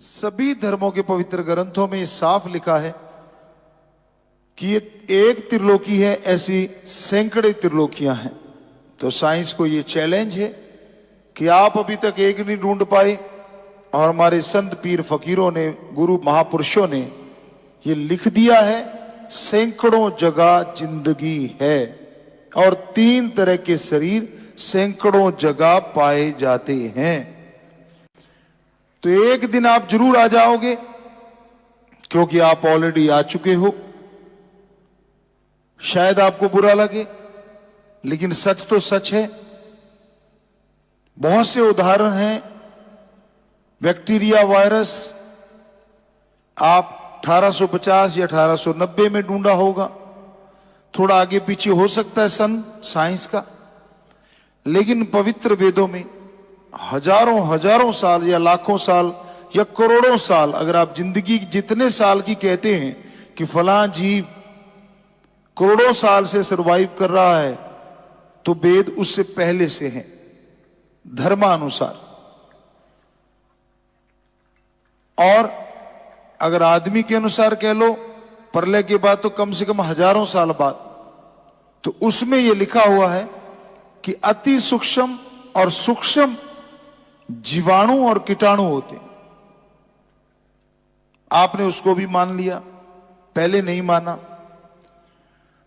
सभी धर्मों के पवित्र ग्रंथों में साफ लिखा है कि ये एक त्रिलोकी है, ऐसी सैकड़े त्रिलोकियां हैं। तो साइंस को ये चैलेंज है कि आप अभी तक एक नहीं ढूंढ पाए, और हमारे संत पीर फकीरों ने, गुरु महापुरुषों ने ये लिख दिया है, सैकड़ों जगह जिंदगी है और 3 तरह के शरीर सैकड़ों जगह पाए जाते हैं। तो एक दिन आप जरूर आ जाओगे, क्योंकि आप ऑलरेडी आ चुके हो। शायद आपको बुरा लगे, लेकिन सच तो सच है। बहुत से उदाहरण हैं। बैक्टीरिया, वायरस आप 1850 या 1890 में ढूंढा होगा, थोड़ा आगे पीछे हो सकता है सन साइंस का, लेकिन पवित्र वेदों में हजारों साल या लाखों साल या करोड़ों साल, अगर आप जिंदगी जितने साल की कहते हैं कि फलां जीव करोड़ों साल से सरवाइव कर रहा है, तो वेद उससे पहले से हैं धर्मानुसार। और अगर आदमी के अनुसार कह लो, प्रलय के बाद तो कम से कम हजारों साल बाद। तो उसमें यह लिखा हुआ है कि अति सूक्ष्म और सूक्ष्म जीवाणु और कीटाणु होते। आपने उसको भी मान लिया, पहले नहीं माना।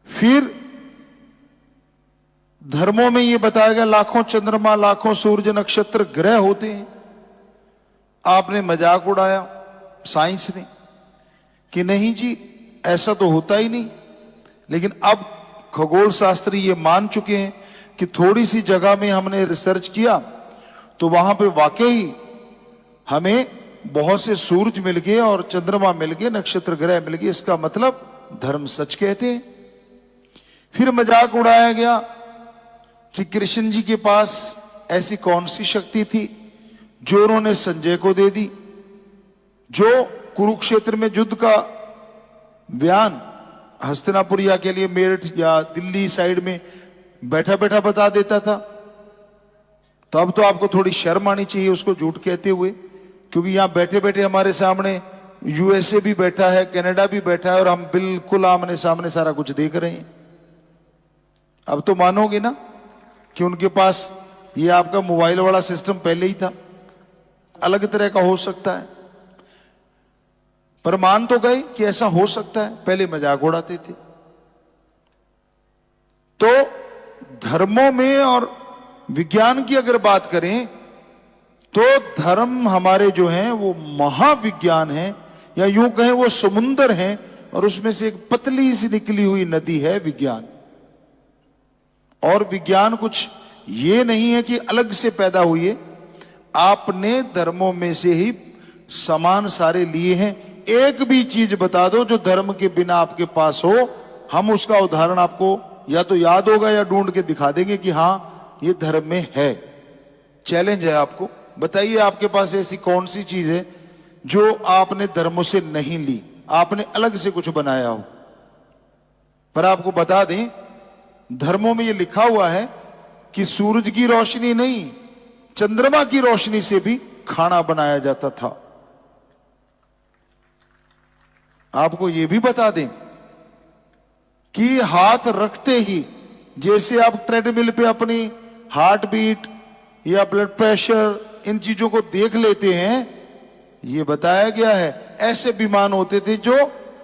फिर धर्मों में यह बताया गया लाखों चंद्रमा, लाखों सूर्य, नक्षत्र, ग्रह होते हैं। आपने मजाक उड़ाया साइंस ने कि नहीं जी, ऐसा तो होता ही नहीं। लेकिन अब खगोल शास्त्री ये मान चुके हैं कि थोड़ी सी जगह में हमने रिसर्च किया तो वहां पे वाकई हमें बहुत से सूरज मिल गए और चंद्रमा मिल गए, नक्षत्र ग्रह मिल गए। इसका मतलब धर्म सच कहते हैं। फिर मजाक उड़ाया गया कि कृष्ण जी के पास ऐसी कौन सी शक्ति थी जो उन्होंने संजय को दे दी, जो कुरुक्षेत्र में युद्ध का बयान हस्तिनापुर या के लिए मेरठ या दिल्ली साइड में बैठा बैठा बता देता था। तो अब तो आपको थोड़ी शर्म आनी चाहिए उसको झूठ कहते हुए, क्योंकि यहां बैठे बैठे हमारे सामने यूएसए भी बैठा है, कनाडा भी बैठा है, और हम बिल्कुल आमने सामने सारा कुछ देख रहे हैं। अब तो मानोगे ना कि उनके पास ये आपका मोबाइल वाला सिस्टम पहले ही था, अलग तरह का हो सकता है। पर मान तो गए कि ऐसा हो सकता है, पहले मजाक उड़ाते थे। तो धर्मों में और विज्ञान की अगर बात करें तो धर्म हमारे जो हैं वो महाविज्ञान है, या यूं कहें वो समुंदर है, और उसमें से एक पतली सी निकली हुई नदी है विज्ञान। और विज्ञान कुछ ये नहीं है कि अलग से पैदा हुई है, आपने धर्मों में से ही समान सारे लिए हैं। एक भी चीज बता दो जो धर्म के बिना आपके पास हो, हम उसका उदाहरण आपको या तो याद होगा या ढूंढ के दिखा देंगे कि हां ये धर्म में है। चैलेंज है आपको, बताइए आपके पास ऐसी कौन सी चीज है जो आपने धर्मों से नहीं ली, आपने अलग से कुछ बनाया हो। पर आपको बता दें, धर्मों में यह लिखा हुआ है कि सूरज की रोशनी नहीं, चंद्रमा की रोशनी से भी खाना बनाया जाता था। आपको यह भी बता दें कि हाथ रखते ही जैसे आप ट्रेडमिल पे अपनी हार्ट बीट या ब्लड प्रेशर इन चीजों को देख लेते हैं, यह बताया गया है ऐसे विमान होते थे जो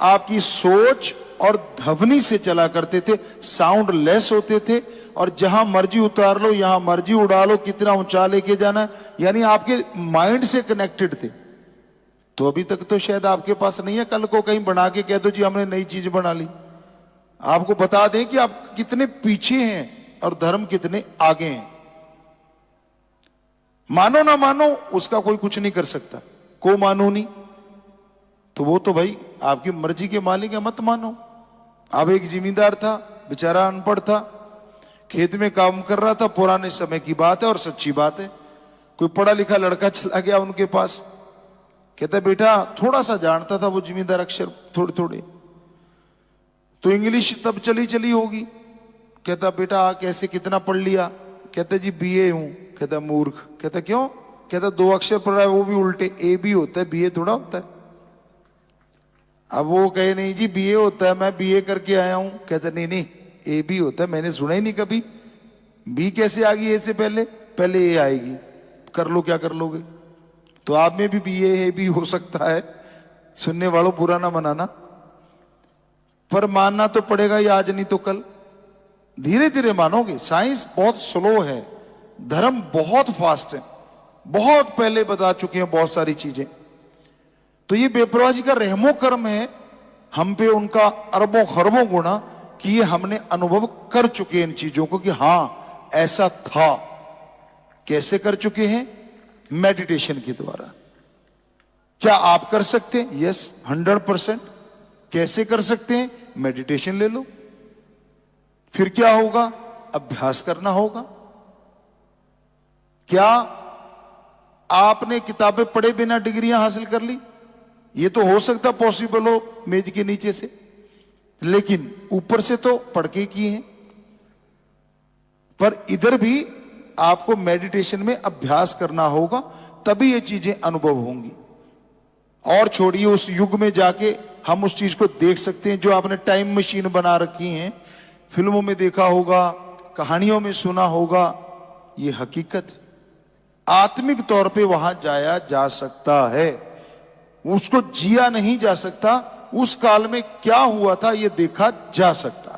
आपकी सोच और ध्वनि से चला करते थे, साउंड लेस होते थे, और जहां मर्जी उतार लो, यहां मर्जी उड़ा लो, कितना ऊंचा लेके जाना, यानी आपके माइंड से कनेक्टेड थे। तो अभी तक तो शायद आपके पास नहीं है, कल को कहीं बना के कह दो जी हमने नई चीज बना ली। आपको बता दें कि आप कितने पीछे हैं और धर्म कितने आगे हैं। मानो ना मानो उसका कोई कुछ नहीं कर सकता, को मानो नहीं तो वो तो भाई आपकी मर्जी के मालिक है, मत मानो। अब एक जिम्मेदार था, बेचारा अनपढ़ था, खेत में काम कर रहा था, पुराने समय की बात है और सच्ची बात है। कोई पढ़ा लिखा लड़का चला गया उनके पास, कहता बेटा, थोड़ा सा जानता था वो जिम्मेदार अक्षर थोड़े थोड़े, तो इंग्लिश तब चली चली होगी। कहता बेटा कैसे, कितना पढ़ लिया? कहता जी बीए हूं। कहता मूर्ख। कहता क्यों? कहता 2 अक्षर पढ़ रहा है वो भी उल्टे, ए बी होता है, बीए थोड़ा होता है। अब वो कहे नहीं जी बीए होता है, मैं बीए करके आया हूं। कहता नहीं नहीं, ए बी होता है, मैंने सुना ही नहीं कभी। बी कैसे आ गई ए से पहले? पहले ए आएगी, कर लो क्या कर लोगे। तो आप में भी बीए ए बी हो सकता है, सुनने वालों बुरा ना मनाना, पर मानना तो पड़ेगा ही, आज नहीं तो कल। धीरे धीरे मानोगे। साइंस बहुत स्लो है, धर्म बहुत फास्ट है, बहुत पहले बता चुके हैं बहुत सारी चीजें। तो ये बेपरवाही का रहमो कर्म है हम पे उनका अरबों खरबों गुना, कि ये हमने अनुभव कर चुके हैं इन चीजों को कि हां ऐसा था। कैसे कर चुके हैं? मेडिटेशन के द्वारा। क्या आप कर सकते हैं? यस, 100%। कैसे कर सकते हैं? मेडिटेशन ले लो। फिर क्या होगा? अभ्यास करना होगा। क्या आपने किताबें पढ़े बिना डिग्रियां हासिल कर ली? ये तो हो सकता पॉसिबल हो मेज के नीचे से, लेकिन ऊपर से तो पढ़ के किए हैं। पर इधर भी आपको मेडिटेशन में अभ्यास करना होगा, तभी ये चीजें अनुभव होंगी। और छोड़िए, उस युग में जाके हम उस चीज को देख सकते हैं जो आपने टाइम मशीन बना रखी है, फिल्मों में देखा होगा, कहानियों में सुना होगा। ये हकीकत है। आत्मिक तौर पे वहां जाया जा सकता है, उसको जिया नहीं जा सकता। उस काल में क्या हुआ था ये देखा जा सकता।